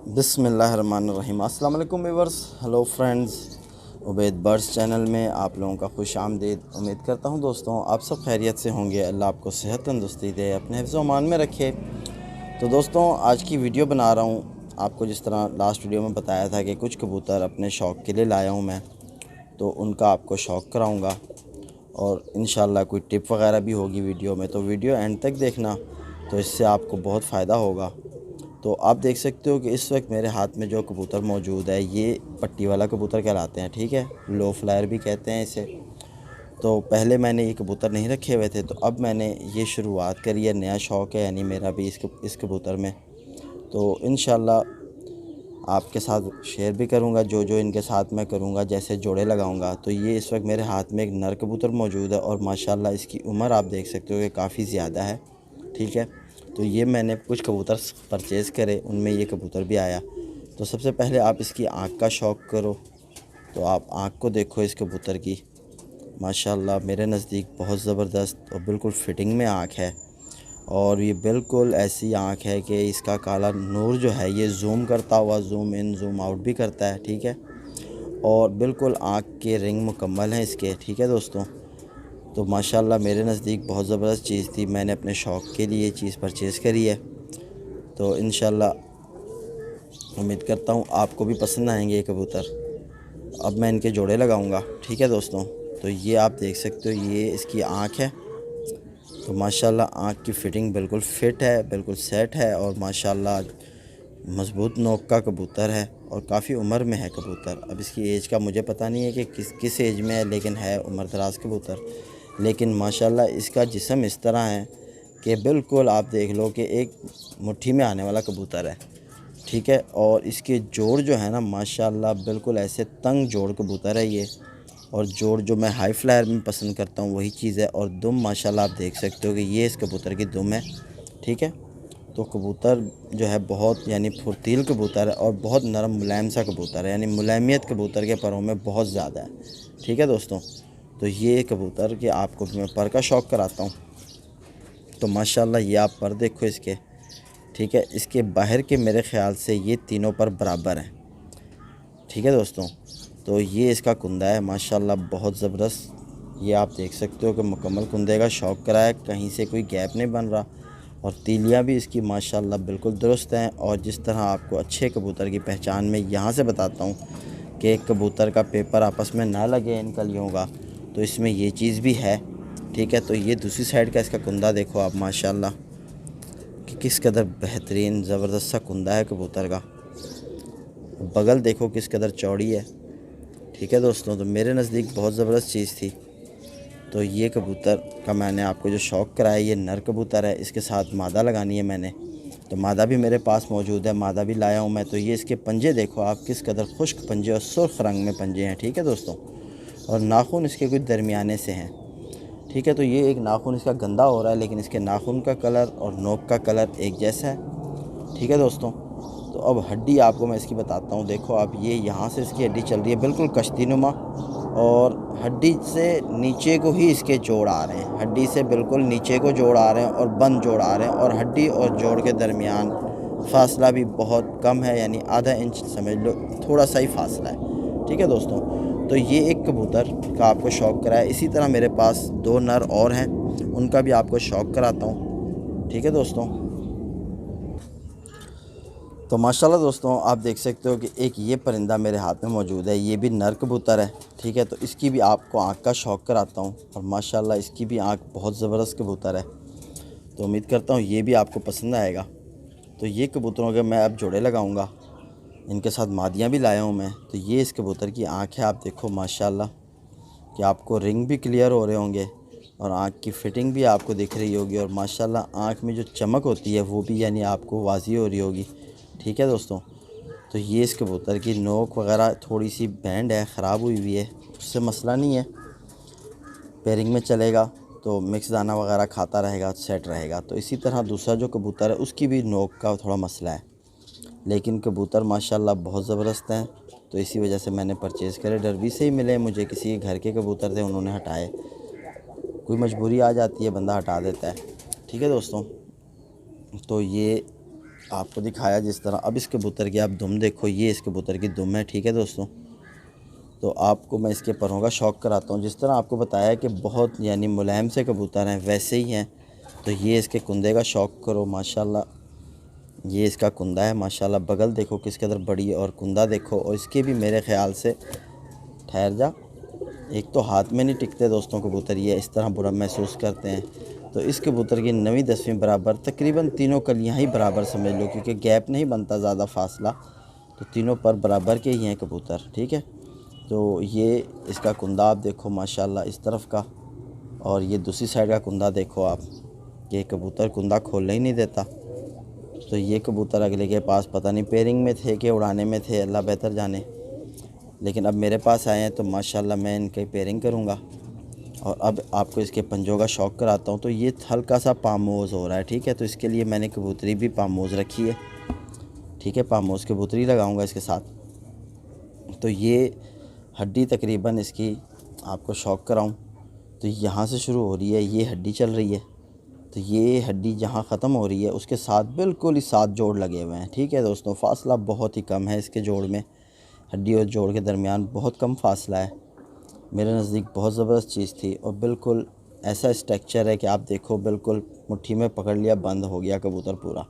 बिस्मिल्लाहिर्रहमानिर्रहीम। अस्सलाम वालेकुम viewers, hello friends. Ubaid birds channel में आप लोगों का खुश आमदीद। उम्मीद करता हूँ दोस्तों आप सब खैरियत से होंगे। अल्लाह आपको सेहत तंदुरुस्ती दे, अपने हिफ्ज़ व अमान में रखे। तो दोस्तों आज की वीडियो बना रहा हूँ। आपको जिस तरह लास्ट वीडियो में बताया था कि कुछ कबूतर अपने शौक़ के लिए लाया हूँ मैं, तो उनका आपको शौक़ कराऊँगा और इंशाल्लाह कोई टिप वगैरह भी होगी वीडियो में। तो वीडियो एंड तक देखना, तो इससे आपको बहुत फ़ायदा होगा। तो आप देख सकते हो कि इस वक्त मेरे हाथ में जो कबूतर मौजूद है ये पट्टी वाला कबूतर कहलाते हैं, ठीक है। लो फ्लायर भी कहते हैं इसे। तो पहले मैंने ये कबूतर नहीं रखे हुए थे, तो अब मैंने ये शुरुआत करी है, नया शौक़ है यानी मेरा भी इस कबूतर में। तो इंशाल्लाह आपके साथ शेयर भी करूंगा जो जो इनके साथ मैं करूंगा, जैसे जोड़े लगाऊंगा। तो ये इस वक्त मेरे हाथ में एक नर कबूतर मौजूद है और माशाल्लाह इसकी उम्र आप देख सकते हो कि काफ़ी ज़्यादा है, ठीक है। तो ये मैंने कुछ कबूतर परचेज़ करे, उनमें ये कबूतर भी आया। तो सबसे पहले आप इसकी आँख का शौक़ करो। तो आप आँख को देखो इस कबूतर की, माशाल्लाह मेरे नज़दीक बहुत ज़बरदस्त और बिल्कुल फ़िटिंग में आँख है। और ये बिल्कुल ऐसी आँख है कि इसका काला नूर जो है ये जूम करता हुआ जूम इन जूम आउट भी करता है, ठीक है। और बिल्कुल आँख के रिंग मुकम्मल हैं इसके, ठीक है दोस्तों। तो माशाल्लाह मेरे नज़दीक बहुत ज़बरदस्त चीज़ थी, मैंने अपने शौक़ के लिए चीज़ परचेज़ करी है। तो इंशाल्लाह उम्मीद करता हूँ आपको भी पसंद आएंगे ये कबूतर। अब मैं इनके जोड़े लगाऊंगा, ठीक है दोस्तों। तो ये आप देख सकते हो ये इसकी आँख है। तो माशाल्लाह आँख की फ़िटिंग बिल्कुल फ़िट है, बिल्कुल सेट है और माशाल्लाह मज़बूत नोक का कबूतर है और काफ़ी उम्र में है कबूतर। अब इसकी एज का मुझे पता नहीं है कि किस एज में है, लेकिन है उम्र दराज कबूतर। लेकिन माशाल्लाह इसका जिस्म इस तरह है कि बिल्कुल आप देख लो कि एक मुट्ठी में आने वाला कबूतर है, ठीक है। और इसके जोड़ जो है ना माशाल्लाह बिल्कुल ऐसे तंग जोड़ कबूतर है ये। और जोड़ जो मैं हाई फ्लायर में पसंद करता हूँ वही चीज़ है। और दुम माशाल्लाह आप देख सकते हो कि ये इस कबूतर की दुम है, ठीक है। तो कबूतर जो है बहुत यानी फुर्तील कबूतर है और बहुत नरम मुलायम सा कबूतर है, यानी मुलायमियत कबूतर के परों में बहुत ज़्यादा है, ठीक है दोस्तों। तो ये कबूतर कि आपको मैं पर का शौक़ कराता हूँ। तो माशाल्लाह ये आप पर देखो इसके, ठीक है। इसके बाहर के मेरे ख़्याल से ये तीनों पर बराबर हैं, ठीक है दोस्तों। तो ये इसका कुंदा है माशाल्लाह बहुत ज़बरदस्त। ये आप देख सकते हो कि मुकम्मल कुंदे का शौक़ करा है, कहीं से कोई गैप नहीं बन रहा। और तीलियाँ भी इसकी माशाल्लाह बिल्कुल दुरुस्त हैं। और जिस तरह आपको अच्छे कबूतर की पहचान में यहाँ से बताता हूँ कि एक कबूतर का पेपर आपस में ना लगे इन कलियों का, तो इसमें ये चीज़ भी है, ठीक है। तो ये दूसरी साइड का इसका कुंदा देखो आप माशाल्लाह कि किस कदर बेहतरीन ज़बरदस्त सा कुंदा है कबूतर का। बगल देखो किस कदर चौड़ी है, ठीक है दोस्तों। तो मेरे नज़दीक बहुत ज़बरदस्त चीज़ थी। तो ये कबूतर का मैंने आपको जो शौक़ कराया, ये नर कबूतर है, इसके साथ मादा लगानी है मैंने। तो मादा भी मेरे पास मौजूद है, मादा भी लाया हूँ मैं। तो ये इसके पंजे देखो आप किस कदर खुश्क पंजे और सुर्ख रंग में पंजे हैं, ठीक है दोस्तों। और नाखून इसके कुछ दरमियाने से हैं, ठीक है। तो ये एक नाखून इसका गंदा हो रहा है, लेकिन इसके नाखून का कलर और नोक का कलर एक जैसा है, ठीक है दोस्तों। तो अब हड्डी आपको मैं इसकी बताता हूँ। देखो आप ये यहाँ से इसकी हड्डी चल रही है बिल्कुल कश्तीनुमा, और हड्डी से नीचे को ही इसके जोड़ आ रहे हैं, हड्डी से बिल्कुल नीचे को जोड़ आ रहे हैं और बंद जोड़ आ रहे हैं। और हड्डी और जोड़ के दरमियान फासला भी बहुत कम है, यानी आधा इंच समझ लो, थोड़ा सा ही फासला है, ठीक है दोस्तों। तो ये एक कबूतर का आपको शौक़ कराया। इसी तरह मेरे पास दो नर और हैं, उनका भी आपको शौक़ कराता हूँ, ठीक है दोस्तों। तो माशाल्लाह दोस्तों आप देख सकते हो कि एक ये परिंदा मेरे हाथ में मौजूद है, ये भी नर कबूतर है, ठीक है। तो इसकी भी आपको आँख का शौक़ कराता हूँ और माशाल्लाह इसकी भी आँख बहुत ज़बरदस्त कबूतर है। तो उम्मीद करता हूँ ये भी आपको पसंद आएगा। तो ये कबूतरों के मैं अब जोड़े लगाऊंगा, इनके साथ मादियाँ भी लाया हूँ मैं। तो ये इस कबूतर की आँख है, आप देखो माशाल्लाह कि आपको रिंग भी क्लियर हो रहे होंगे और आँख की फ़िटिंग भी आपको दिख रही होगी। और माशाल्लाह आँख में जो चमक होती है वो भी यानी आपको वाज़ी हो रही होगी, ठीक है दोस्तों। तो ये इस कबूतर की नोक वगैरह थोड़ी सी बैंड है, ख़राब हुई हुई है, उससे मसला नहीं है, पेयरिंग में चलेगा तो मिक्स दाना वगैरह खाता रहेगा, सेट रहेगा। तो इसी तरह दूसरा जो कबूतर है उसकी भी नोक का थोड़ा मसला है, लेकिन कबूतर माशाल्लाह बहुत ज़बरदस्त हैं। तो इसी वजह से मैंने परचेज़ करे, डरबी से ही मिले मुझे, किसी घर के कबूतर थे उन्होंने हटाए, कोई मजबूरी आ जाती है बंदा हटा देता है, ठीक है दोस्तों। तो ये आपको दिखाया जिस तरह। अब इस कबूतर की आप दुम देखो, ये इस कबूतर की दुम है, ठीक है दोस्तों। तो आपको मैं इसके परों का शौक़ कराता हूँ। जिस तरह आपको बताया कि बहुत यानी मुलायम से कबूतर हैं, वैसे ही हैं। तो ये इसके कुंदे का शौक़ करो माशाल्लाह। ये इसका कुंदा है माशाल्लाह। बगल देखो किस कदर बड़ी, और कुंदा देखो। और इसके भी मेरे ख़्याल से, ठहर जा, एक तो हाथ में नहीं टिकते दोस्तों कबूतर, ये इस तरह बुरा महसूस करते हैं। तो इस कबूतर की 9वीं 10वीं बराबर, तकरीबन तीनों कलियाँ ही बराबर समझ लो, क्योंकि गैप नहीं बनता ज़्यादा फासला। तो तीनों पर बराबर के ही हैं कबूतर, ठीक है। तो ये इसका कुंदा आप देखो माशाल्लाह इस तरफ का, और ये दूसरी साइड का कुंदा देखो आप। ये कबूतर कुंदा खोलने ही नहीं देता। तो ये कबूतर अगले के पास पता नहीं पेयरिंग में थे कि उड़ाने में थे, अल्लाह बेहतर जाने। लेकिन अब मेरे पास आए हैं तो माशाल्लाह मैं इनकी पेयरिंग करूँगा। और अब आपको इसके पंजों का शौक़ कराता हूँ। तो ये हल्का सा पामोज़ हो रहा है, ठीक है। तो इसके लिए मैंने कबूतरी भी पामोज़ रखी है, ठीक है। पामोज़ कबूतरी लगाऊँगा इसके साथ। तो ये हड्डी तकरीबन इसकी आपको शौक़ कराऊँ तो यहाँ से शुरू हो रही है, ये हड्डी चल रही है। तो ये हड्डी जहाँ ख़त्म हो रही है उसके साथ बिल्कुल ही 7 जोड़ लगे हुए हैं, ठीक है दोस्तों। फ़ासला बहुत ही कम है इसके जोड़ में, हड्डी और जोड़ के दरमियान बहुत कम फासला है। मेरे नज़दीक बहुत ज़बरदस्त चीज़ थी, और बिल्कुल ऐसा स्ट्रक्चर है कि आप देखो, बिल्कुल मुट्ठी में पकड़ लिया, बंद हो गया कबूतर पूरा।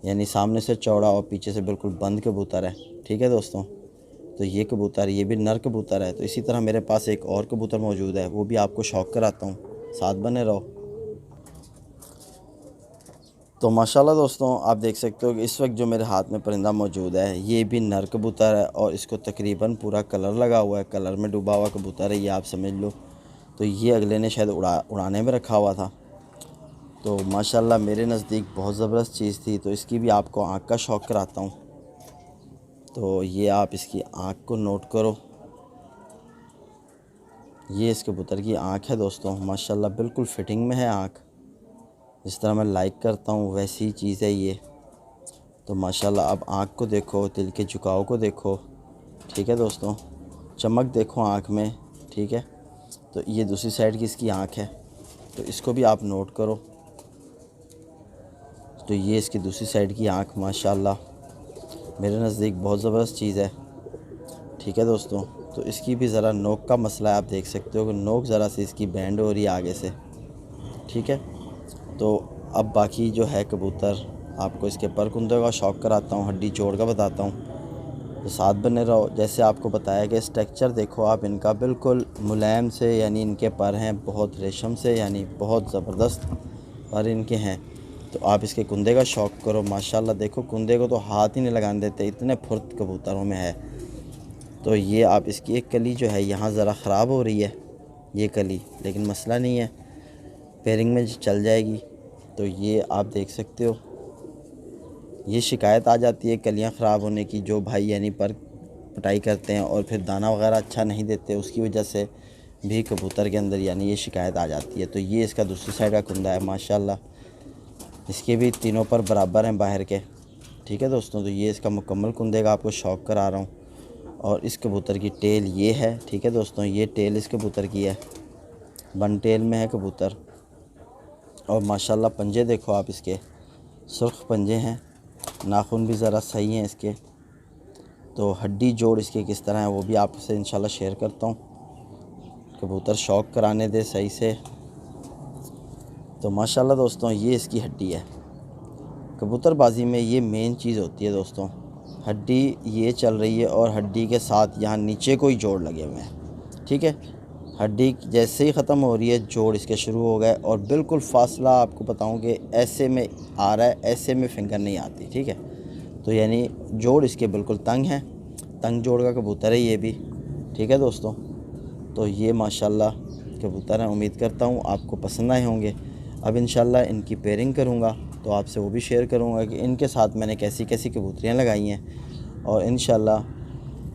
यानी सामने से चौड़ा और पीछे से बिल्कुल बंद कबूतर है, ठीक है दोस्तों। तो ये कबूतर, ये भी नर कबूतर है। तो इसी तरह मेरे पास एक और कबूतर मौजूद है, वो भी आपको शौक़ कराता हूँ, साथ बने रहो। तो माशाल्लाह दोस्तों आप देख सकते हो कि इस वक्त जो मेरे हाथ में परिंदा मौजूद है, ये भी नर कबूतर है, और इसको तकरीबन पूरा कलर लगा हुआ है, कलर में डूबा हुआ कबूतर है ये, आप समझ लो। तो ये अगले ने शायद उड़ाने में रखा हुआ था। तो माशाल्लाह मेरे नज़दीक बहुत ज़बरदस्त चीज़ थी। तो इसकी भी आपको आँख का शौक़ कराता हूँ। तो ये आप इसकी आँख को नोट करो, ये इस कबूतर की आँख है दोस्तों माशाल्लाह, बिल्कुल फ़िटिंग में है आँख। जिस तरह मैं लाइक करता हूँ वैसी ही चीज़ है ये। तो माशाल्लाह अब आँख को देखो, तिल के झुकाव को देखो, ठीक है दोस्तों। चमक देखो आँख में, ठीक है। तो ये दूसरी साइड की इसकी आँख है, तो इसको भी आप नोट करो। तो ये इसकी दूसरी साइड की आँख माशाल्लाह मेरे नज़दीक बहुत ज़बरदस्त चीज़ है, ठीक है दोस्तों। तो इसकी भी ज़रा नोक का मसला है, आप देख सकते हो कि नोक ज़रा सी इसकी बैंड हो रही है आगे से, ठीक है। तो अब बाकी जो है कबूतर, आपको इसके पर कुंदे का शौक़ कराता हूँ, हड्डी जोड़ का बताता हूँ। तो साथ बने रहो। जैसे आपको बताया कि स्ट्रक्चर देखो आप इनका, बिल्कुल मुलायम से, यानी इनके पर हैं बहुत रेशम से, यानी बहुत ज़बरदस्त पर इनके हैं। तो आप इसके कुंदे का शौक़ करो माशाल्लाह। देखो कुंदे को तो हाथ ही नहीं लगाने देते, इतने फुर्त कबूतरों में है। तो ये आप इसकी एक कली जो है यहाँ ज़रा ख़राब हो रही है ये कली, लेकिन मसला नहीं है, पेयरिंग में चल जाएगी। तो ये आप देख सकते हो, ये शिकायत आ जाती है कलियां ख़राब होने की, जो भाई यानी पर पटाई करते हैं और फिर दाना वगैरह अच्छा नहीं देते, उसकी वजह से भी कबूतर के अंदर यानी ये शिकायत आ जाती है। तो ये इसका दूसरी साइड का कुंदा है माशाल्लाह, इसके भी तीनों पर बराबर हैं बाहर के, ठीक है दोस्तों। तो ये इसका मुकम्मल कुंदे का आपको शौक़ करा रहा हूँ। और इस कबूतर की टेल ये है, ठीक है दोस्तों। ये टेल इस कबूतर की है, बन टेल में है कबूतर। और माशाल्लाह पंजे देखो आप इसके, सुर्ख पंजे हैं, नाखून भी ज़रा सही हैं इसके। तो हड्डी जोड़ इसके किस तरह है वो भी आपसे इंशाल्लाह शेयर करता हूँ। कबूतर शौक़ कराने दे सही से। तो माशाल्लाह दोस्तों ये इसकी हड्डी है। कबूतरबाजी में ये मेन चीज़ होती है दोस्तों, हड्डी ये चल रही है और हड्डी के साथ यहाँ नीचे कोई जोड़ लगे हुए हैं, ठीक है। हड्डी जैसे ही ख़त्म हो रही है जोड़ इसके शुरू हो गए, और बिल्कुल फासला आपको बताऊं कि ऐसे में आ रहा है, ऐसे में फिंगर नहीं आती, ठीक है। तो यानी जोड़ इसके बिल्कुल तंग हैं, तंग जोड़ का कबूतर है ये भी, ठीक है दोस्तों। तो ये माशाल्लाह कबूतर हैं, उम्मीद करता हूँ आपको पसंद आए होंगे। अब इंशाल्लाह इनकी पेयरिंग करूँगा तो आपसे वो भी शेयर करूँगा कि इनके साथ मैंने कैसी कैसी कबूतरियाँ लगाई हैं। और इंशाल्लाह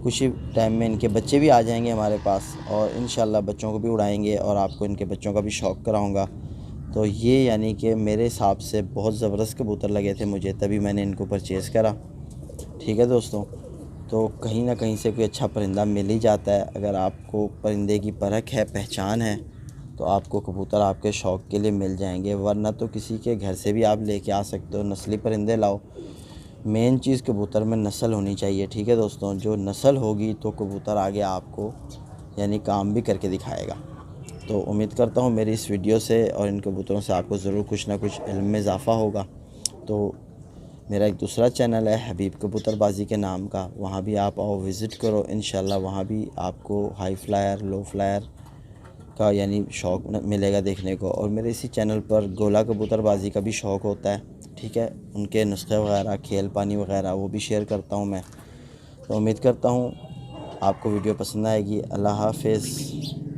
कुछ ही टाइम में इनके बच्चे भी आ जाएंगे हमारे पास, और इंशाल्लाह बच्चों को भी उड़ाएंगे और आपको इनके बच्चों का भी शौक़ कराऊंगा। तो ये यानी कि मेरे हिसाब से बहुत ज़बरदस्त कबूतर लगे थे मुझे, तभी मैंने इनको परचेज़ करा, ठीक है दोस्तों। तो कहीं ना कहीं से कोई अच्छा परिंदा मिल ही जाता है। अगर आपको परिंदे की परख है, पहचान है, तो आपको कबूतर आपके शौक़ के लिए मिल जाएंगे, वरना तो किसी के घर से भी आप लेके आ सकते हो, नस्ली परिंदे लाओ। मेन चीज़ कबूतर में नस्ल होनी चाहिए, ठीक है दोस्तों। जो नस्ल होगी तो कबूतर आगे आपको यानी काम भी करके दिखाएगा। तो उम्मीद करता हूँ मेरी इस वीडियो से और इन कबूतरों से आपको ज़रूर कुछ ना कुछ इल्म में इजाफ़ा होगा। तो मेरा एक दूसरा चैनल है हबीब कबूतरबाजी के नाम का, वहाँ भी आप आओ विज़िट करो इंशाल्लाह। वहाँ भी आपको हाई फ्लायर लो फ्लायर का यानी शौक़ मिलेगा देखने को। और मेरे इसी चैनल पर गोला कबूतरबाजी का भी शौक़ होता है, ठीक है। उनके नुस्खे वगैरह खेल पानी वगैरह वो भी शेयर करता हूँ मैं। तो उम्मीद करता हूँ आपको वीडियो पसंद आएगी। अल्लाह हाफ़िज़।